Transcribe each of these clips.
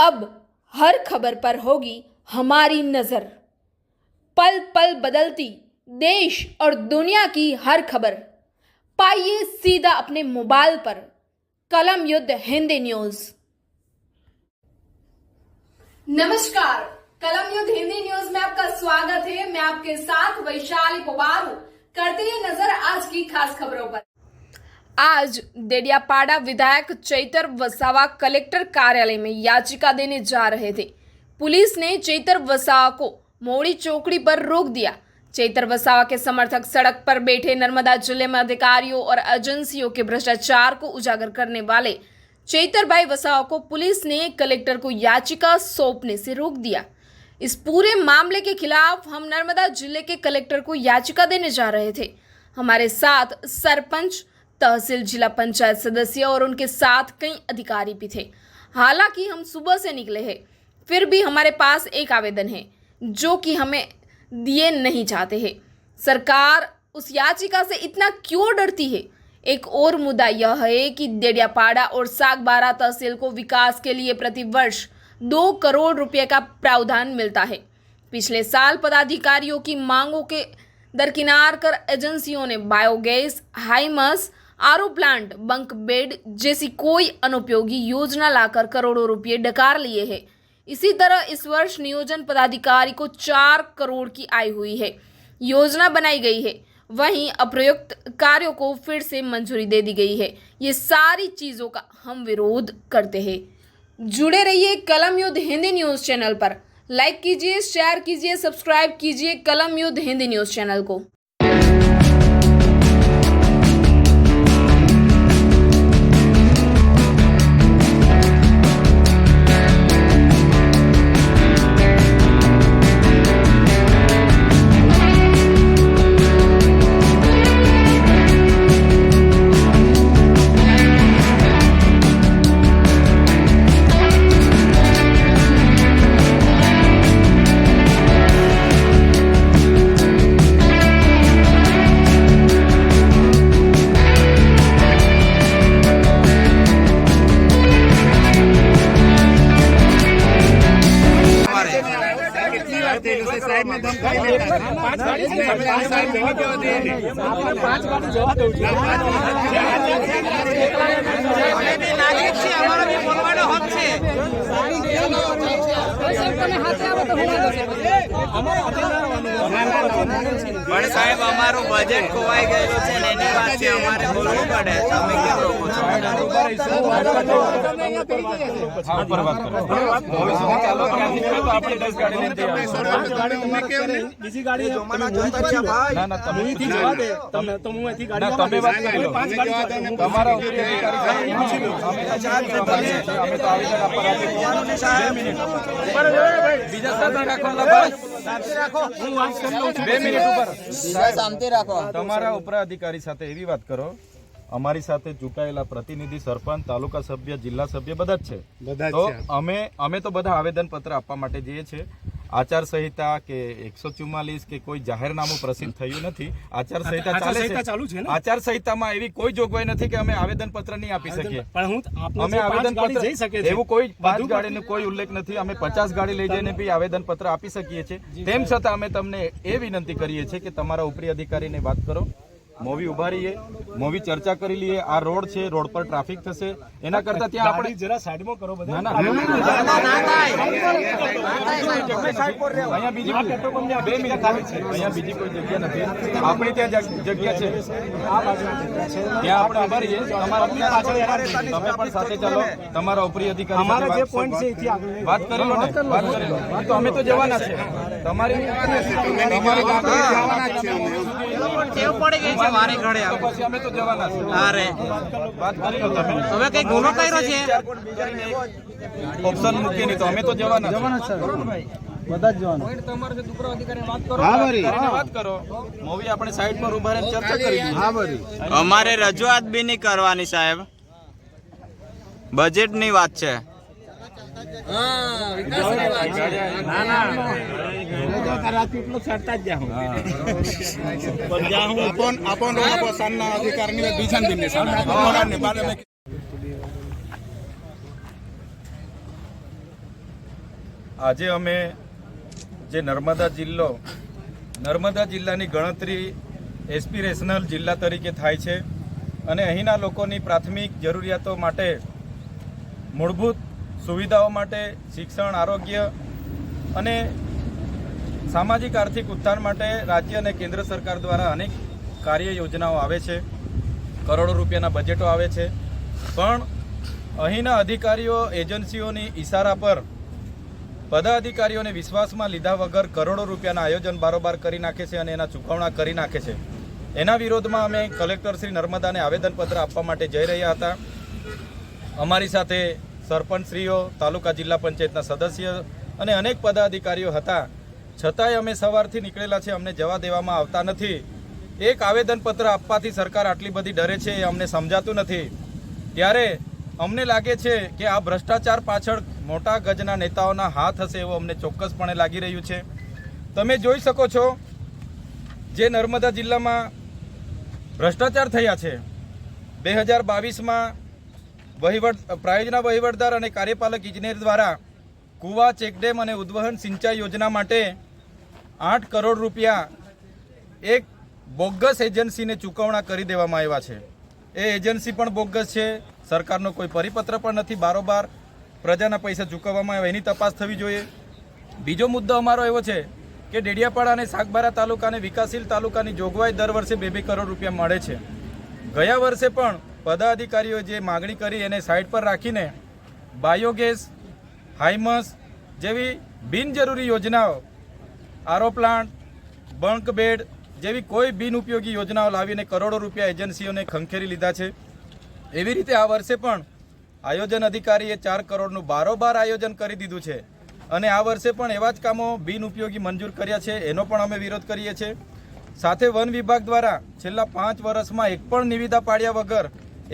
अब हर खबर पर होगी हमारी नजर। पल पल बदलती देश और दुनिया की हर खबर पाइए सीधा अपने मोबाइल पर। कलम युद्ध हिंदी न्यूज। नमस्कार, कलम युद्ध हिंदी न्यूज में आपका स्वागत है। मैं आपके साथ वैशाली पवार हूं। करते हैं नजर आज की खास खबरों पर। आज देडियापाड़ा विधायक चैतर वसावा कलेक्टर कार्यालय में याचिका देने जा रहे थे। पुलिस ने चैतर वसावा को मोड़ी चौकड़ी पर रोक दिया। चैतर वसावा के समर्थक सड़क पर बैठे नर्मदा जिले में अधिकारियों और एजेंसियों के भ्रष्टाचार को उजागर करने वाले चैतर भाई वसावा को पुलिस ने कलेक्टर को याचिका सौंपने से रोक दिया। इस पूरे मामले के खिलाफ हम नर्मदा जिले के कलेक्टर को याचिका देने जा रहे थे। हमारे साथ सरपंच, तहसील, जिला पंचायत सदस्य और उनके साथ कई अधिकारी भी थे। हालांकि हम सुबह से निकले हैं, फिर भी हमारे पास एक आवेदन है जो कि हमें दिए नहीं चाहते हैं। सरकार उस याचिका से इतना क्यों डरती है? एक और मुद्दा यह है कि देडियापाड़ा और सागबारा तहसील को विकास के लिए प्रतिवर्ष 2 करोड़ रुपए का प्रावधान मिलता है। पिछले साल पदाधिकारियों की मांगों के दरकिनार कर एजेंसियों ने biogas, high mast, RO plant, bunk bed जैसी कोई अनुपयोगी योजना लाकर करोड़ों रुपए डकार लिए हैं। इसी तरह इस वर्ष नियोजन पदाधिकारी को 4 करोड़ की आय हुई है, योजना बनाई गई है। वहीं अप्रयुक्त कार्यों को फिर से मंजूरी दे दी गई है। ये सारी चीज़ों का हम विरोध करते हैं। जुड़े रहिए कलम युद्ध हिंदी न्यूज़ चैनल पर। लाइक कीजिए, शेयर कीजिए, सब्सक्राइब कीजिए कलम युद्ध हिंदी न्यूज़ चैनल को। साइड में दम कर लेता है। 5 गाड़ी साइड में क्या होती है? 5 गाड़ी जवा दो। नागरिक से हमारा भी बोलवानो হচ্ছে। પણ સાહેબ અમારું બજેટ ખોવાઈ ગયેલું છે ને એની વાત છે, અમારે બોલવું પડે। તમે કેમ રોકો છો? ઉપર વાત કરો। ચાલો આપણે 10 ગાડી લઈને બીજી ગાડી ના ના તમે અહીંથી જવા દે, તમને તો હું અહીંથી ગાડી તમે વાત કરી લો। 5 ગાડી તમારા ઉપર અધિકારી અમે તો આવેદન આપવા રાજી 2 મિનિટ બીજા સાધન રાખવાના બસ શાંતિ રાખો। હું વાત કરી લઉં છું 2 મિનિટ ઉપર શાંતિ રાખો। તમારા ઉપર અધિકારી સાથે એવી વાત કરો, અમારી સાથે ચૂંટાયેલા પ્રતિનિધિ, સરપંચ, તાલુકા સભ્ય, જિલ્લા સભ્ય બધા જ છે। તો અમે તો બધા આવેદન પત્ર આપવા માટે જઈએ છીએ। આચાર સંહિતા કે 144 કે કોઈ જાહેરનામું પ્રસિદ્ધ થયું નથી। આચાર સંહિતા ચાલુ છે। આચાર સંહિતામાં એવી કોઈ જોગવાઈ નથી કે અમે આવેદન પત્ર નહીં આપી શકીએ। અમે આવેદન પત્ર એવું કોઈ 5 ગાડીનો કોઈ ઉલ્લેખ નથી। અમે 50 ગાડી લઈ જઈને બી આવેદન પત્ર આપી શકીએ છીએ। તેમ છતાં અમે તમને એ વિનંતી કરીએ છીએ કે તમારા ઉપરી અધિકારીને વાત કરો, મોવી ઉભા રહીએ, મોવી ચર્ચા કરી લઈએ। આ રોડ છે, રોડ પર ટ્રાફિક થશે, એના કરતા ત્યાં આપણે જરા સાઈડમાં કરો બધા। ના અહીંયા બીજી 2 મિનિટ ખાલી છે, અહીંયા બીજી કોઈ જગ્યા નથી। આપણી ત્યાં જગ્યા છે, ત્યાં આપણે ઉભા રહીએ। તમે પણ સાથે ચાલો, તમારા ઉપરી અધિકારી અમારા જે પોઈન્ટ છે એથી આગળ વાત કરી લો ને, વાત કરી લો। તો અમે તો જવાના છે, તમારી જવાના છે, ટેવ પડી ગઈ છે મારી ઘરે। પછી અમે તો જવાના છે। અરે વાત કરી લો તમે, હવે કઈ ગુનો કર્યો છે ઓપ્શન મૂકી નહીં તો અમે તો જવાના છે બધા જ જવાના। પોઈન્ટ તમારે જે ઉપરો અધિકારીને વાત કરો, હા ભરી વાત કરો, મૂવી આપણે સાઈડ પર ઉભા રહીને ચર્ચા કરી। હા ભરી અમારે રજૂઆત બી નહીં કરવાની સાહેબ, બજેટ ની વાત છે। આજે અમે જે નર્મદા જિલ્લાની ગણતરી એસ્પિરેશનલ જિલ્લા તરીકે થાય છે અને અહીંના લોકોની પ્રાથમિક જરૂરિયાતો માટે, મૂળભૂત સુવિધાઓ માટે, શિક્ષણ, આરોગ્ય અને સામાજિક આર્થિક ઉત્થાન માટે રાજ્ય અને કેન્દ્ર સરકાર દ્વારા અનેક કાર્ય યોજનાઓ આવે છે, કરોડો રૂપિયાના બજેટો આવે છે, પણ અહીંના અધિકારીઓ એજન્સીઓની ઈશારા પર પદાધિકારીઓને વિશ્વાસમાં લીધા વગર કરોડો રૂપિયાના આયોજન બારોબાર કરી નાખે છે અને એના ચૂકવણા કરી નાખે છે. એના વિરોધમાં અમે કલેક્ટર શ્રી નર્મદાને આવેદનપત્ર આપવા માટે જઈ રહ્યા હતા. અમારી સાથે સરપંચશ્રીઓ, તાલુકા જિલ્લા પંચાયતના સદસ્ય અને અનેક પદાધિકારીઓ હતા. છતાંય અમે સવારથી નીકળેલા છે, અમને જવા દેવામાં આવતા નથી. એક આવેદનપત્ર આપવાથી સરકાર આટલી બધી ડરે છે એ અમને સમજાતું નથી. ત્યારે અમને લાગે છે કે આ ભ્રષ્ટાચાર પાછળ મોટા ગજના નેતાઓના હાથ હશે એવું અમને ચોક્કસપણે લાગી રહ્યું છે. તમે જોઈ શકો છો જે નર્મદા જિલ્લામાં ભ્રષ્ટાચાર થયા છે. 2022માં પ્રાયોજના વહીવટદાર અને કાર્યપાલક ઇજનેર દ્વારા કુવા, ચેકડેમ અને ઉદ્વહન સિંચાઈ યોજના માટે 8 કરોડ રૂપિયા એક બોગસ એજન્સીને ચૂકવણા કરી દેવામાં આવ્યા છે. એ એજન્સી પણ બોગસ છે, સરકારનો કોઈ પરિપત્ર પણ નથી, બારોબાર પ્રજાના પૈસા ચૂકવવામાં આવે, એની તપાસ થવી જોઈએ. બીજો મુદ્દો અમારો એવો છે કે ડેડિયાપાડા અને સાગબારા તાલુકા અને વિકાસશીલ તાલુકાની જોગવાઈ દર વર્ષે 2-2 કરોડ રૂપિયા મળે છે. ગયા વર્ષે પણ પદાધિકારીઓ જે માગણી કરી એને સાઈડ પર રાખીને બાયોગેસ, હાઇમસ જેવી બિનજરૂરી યોજનાઓ, આરો પ્લાન્ટ, બંક બેડ જેવી કોઈ બિનઉપયોગી યોજનાઓ લાવીને કરોડો રૂપિયા એજન્સીઓને ખંખેરી લીધા છે. એવી રીતે આ વર્ષે પણ આયોજન અધિકારીએ 4 કરોડનું બારોબાર આયોજન કરી દીધું છે અને આ વર્ષે પણ એવા જ કામો બિનઉપયોગી મંજૂર કર્યા છે. એનો પણ અમે વિરોધ કરીએ છીએ. સાથે વન વિભાગ દ્વારા છેલ્લા 5 વર્ષમાં એક પણ નિવિદા પાડ્યા વગર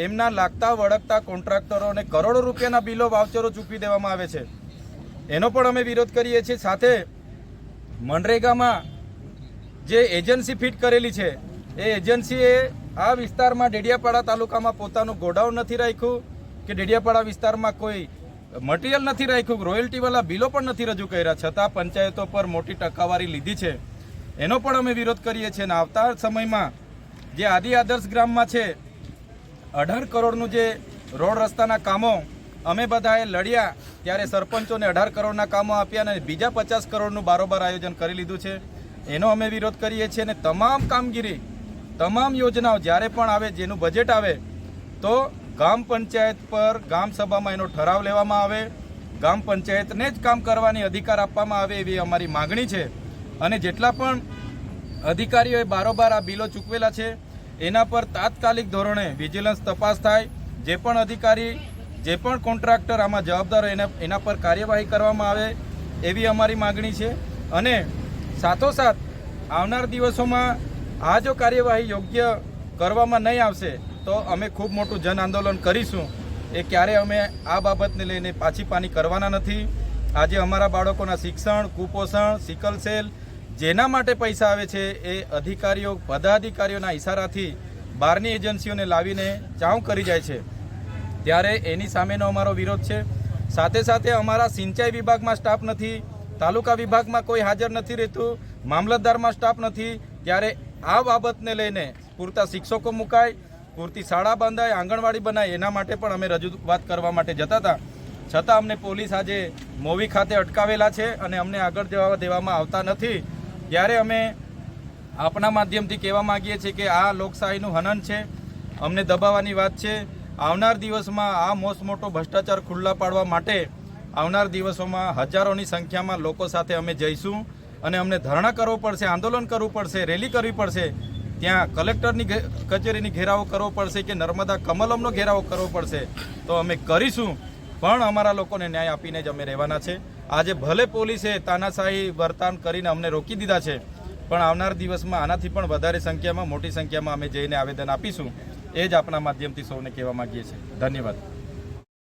એમના લાગતા વળગતા કોન્ટ્રાક્ટરોને કરોડો રૂપિયાના બિલો, વાઉચરો ચૂકવી દેવામાં આવે છે. એનો પણ અમે વિરોધ કરીએ છીએ. સાથે મનરેગામાં જે એજન્સી ફિટ કરેલી છે એ એજન્સીએ આ વિસ્તારમાં ડેડિયાપાડા તાલુકામાં પોતાનું ગોડાઉન નથી રાખ્યું કે ડેડિયાપાડા વિસ્તારમાં કોઈ મટીરિયલ નથી રાખ્યું, રોયલ્ટીવાળા બિલો પણ નથી રજૂ કર્યા, છતાં પંચાયતો પર મોટી ટકાવારી લીધી છે. એનો પણ અમે વિરોધ કરીએ છીએ. અને આવતા સમયમાં જે આદર્શ ગ્રામમાં છે 18 કરોડનું જે રોડ રસ્તાના કામો અમે બધાએ લડ્યા ત્યારે સરપંચોને 18 કરોડના કામો આપ્યા અને બીજા 50 કરોડનું બારોબાર આયોજન કરી લીધું છે. એનો અમે વિરોધ કરીએ છીએ. અને તમામ કામગીરી, તમામ યોજનાઓ જ્યારે પણ આવે, જેનું બજેટ આવે તો ગામ પંચાયત પર ગામ સભામાં એનો ઠરાવ લેવામાં આવે, ગામ પંચાયતને જ કામ કરવાની અધિકાર આપવામાં આવે એવી અમારી માગણી છે. અને જેટલા પણ અધિકારીઓએ બારોબાર આ બિલો ચૂકવેલા છે એના પર તાત્કાલિક ધોરણે વિજિલન્સ તપાસ થાય. જે પણ અધિકારી, જે પણ કોન્ટ્રાક્ટર આમાં જવાબદાર એના પર કાર્યવાહી કરવામાં આવે એવી અમારી માગણી છે. અને સાથોસાથ આવનાર દિવસોમાં આ જો કાર્યવાહી યોગ્ય કરવામાં નહીં આવશે તો અમે ખૂબ મોટું જન આંદોલન કરીશું. એ ક્યારે અમે આ બાબતને લઈને પાછી પાની કરવાના નથી. આજે અમારા બાળકોના શિક્ષણ, કુપોષણ, સિકલ સેલ જેના માટે પૈસા આવે છે એ અધિકારીઓ, પદાધિકારીઓના ઈશારાથી બહારની એજન્સીઓને લાવીને ચાઉં કરી જાય છે. ત્યારે એની સામેનો અમારો વિરોધ છે. સાથે સાથે અમારા સિંચાઈ વિભાગમાં સ્ટાફ નથી, તાલુકા વિભાગમાં કોઈ હાજર નથી રહેતું, મામલતદારમાં સ્ટાફ નથી. ત્યારે આ બાબતને લઈને પૂરતા શિક્ષકો મુકાય, પૂરતી શાળા બંધાય, આંગણવાડી બનાય, એના માટે પણ અમે રજૂઆત કરવા માટે જતા હતા. છતાં અમને પોલીસ આજે મોવી ખાતે અટકાવેલા છે અને અમને આગળ જવા દેવામાં આવતા નથી. ત્યારે અમે આપના માધ્યમથી કહેવા માગીએ છીએ કે આ લોકશાહીનું હનન છે, અમને દબાવવાની વાત છે. આવનાર દિવસમાં આ મોટો ભ્રષ્ટાચાર ખુલ્લા પાડવા માટે આવનાર દિવસોમાં હજારોની સંખ્યામાં લોકો સાથે અમે જઈશું અને અમને ધરણા કરવો પડશે, આંદોલન કરવું પડશે, રેલી કરવી પડશે, ત્યાં કલેક્ટરની કચેરીની ઘેરાવો કરવો પડશે કે નર્મદા કમલમનો ઘેરાવો કરવો પડશે. તો અમે કરીશું, પણ અમારા લોકોને ન્યાય આપીને જ અમે રહેવાના છે. આજે ભલે પોલીસે તાનાશાહી વર્તન કરીને અમને રોકી દીધા છે, પણ આવનાર દિવસમાં આનાથી પણ વધારે સંખ્યામાં, મોટી સંખ્યામાં અમે જઈને આવેદન આપીશું. એ જ આપણા માધ્યમથી સૌને કહેવા માંગીએ છીએ. ધન્યવાદ.